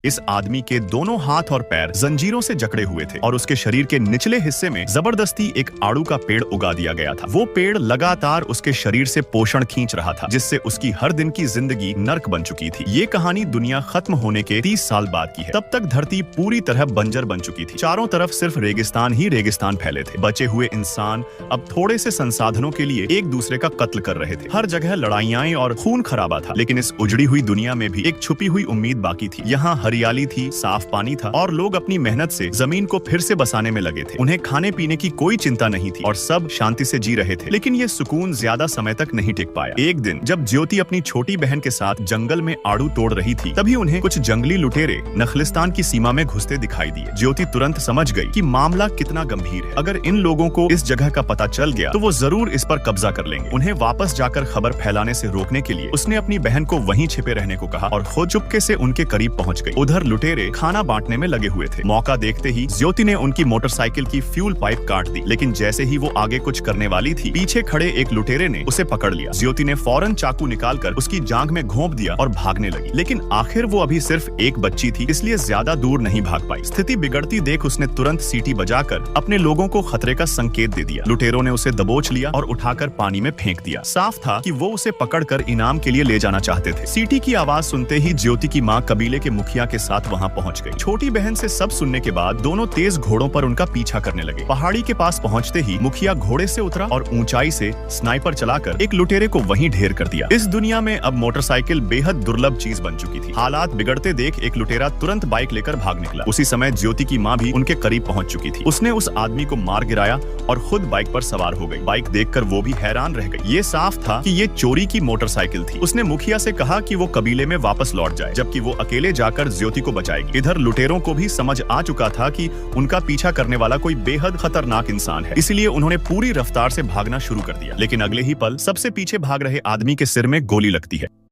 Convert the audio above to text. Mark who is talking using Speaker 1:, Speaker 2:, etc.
Speaker 1: इस आदमी के दोनों हाथ और पैर जंजीरों से जकड़े हुए थे और उसके शरीर के निचले हिस्से में जबरदस्ती एक आड़ू का पेड़ उगा दिया गया था। वो पेड़ लगातार उसके शरीर से पोषण खींच रहा था, जिससे उसकी हर दिन की जिंदगी नर्क बन चुकी थी। ये कहानी दुनिया खत्म होने के 30 साल बाद की है। तब तक धरती पूरी तरह बंजर बन चुकी थी। चारों तरफ सिर्फ रेगिस्तान ही रेगिस्तान फैले थे। बचे हुए इंसान अब थोड़े से संसाधनों के लिए एक दूसरे का कत्ल कर रहे थे। हर जगह लड़ाइयां और खून खराबा था। लेकिन इस उजड़ी हुई दुनिया में भी एक छुपी हुई उम्मीद बाकी थी। यहाँ हरियाली थी, साफ पानी था और लोग अपनी मेहनत से जमीन को फिर से बसाने में लगे थे। उन्हें खाने पीने की कोई चिंता नहीं थी और सब शांति से जी रहे थे। लेकिन ये सुकून ज्यादा समय तक नहीं टिक पाया। एक दिन जब ज्योति अपनी छोटी बहन के साथ जंगल में आड़ू तोड़ रही थी, तभी उन्हें कुछ जंगली लुटेरे नखलिस्तान की सीमा में घुसते दिखाई दिए। ज्योति तुरंत समझ गई कि मामला कितना गंभीर है। अगर इन लोगों को इस जगह का पता चल गया तो वो जरूर इस पर कब्जा कर लेंगे। उन्हें वापस जाकर खबर फैलाने से रोकने के लिए उसने अपनी बहन को वहीं छिपे रहने को कहा और खुद चुपके से उनके करीब पहुंच गई। उधर लुटेरे खाना बांटने में लगे हुए थे। मौका देखते ही ज्योति ने उनकी मोटरसाइकिल की फ्यूल पाइप काट दी। लेकिन जैसे ही वो आगे कुछ करने वाली थी, पीछे खड़े एक लुटेरे ने उसे पकड़ लिया। ज्योति ने फौरन चाकू निकालकर उसकी जांघ में घोंप दिया और भागने लगी। लेकिन आखिर वो अभी सिर्फ एक बच्ची थी, इसलिए ज्यादा दूर नहीं भाग पाई। स्थिति बिगड़ती देख उसने तुरंत सीटी बजाकर अपने लोगों को खतरे का संकेत दे दिया। लुटेरों ने उसे दबोच लिया और उठाकर पानी में फेंक दिया। साफ था कि वो उसे पकड़कर इनाम के लिए ले जाना चाहते थे। सीटी की आवाज सुनते ही ज्योति की माँ कबीले के मुखिया के साथ वहाँ पहुँच गई। छोटी बहन से सब सुनने के बाद दोनों तेज घोड़ों पर उनका पीछा करने लगे। पहाड़ी के पास पहुँचते ही मुखिया घोड़े से उतरा और ऊंचाई से स्नाइपर चलाकर एक लुटेरे को वहीं ढेर कर दिया। इस दुनिया में अब मोटरसाइकिल बेहद दुर्लभ चीज बन चुकी थी। हालात बिगड़ते देख एक लुटेरा तुरंत बाइक लेकर भाग निकला। उसी समय ज्योति की माँ भी उनके करीब पहुँच चुकी थी। उसने उस आदमी को मार गिराया और खुद बाइक पर सवार हो गई। बाइक देखकर वो भी हैरान रह गई। ये साफ था कि ये चोरी की मोटरसाइकिल थी। उसने मुखिया से कहा कि वो कबीले में वापस लौट जाए, जबकि वो अकेले जाकर ज्योति को बचाएगी। इधर लुटेरों को भी समझ आ चुका था कि उनका पीछा करने वाला कोई बेहद खतरनाक इंसान है, इसलिए उन्होंने पूरी रफ्तार से भागना शुरू कर दिया। लेकिन अगले ही पल सबसे पीछे भाग रहे आदमी के सिर में गोली लगती है।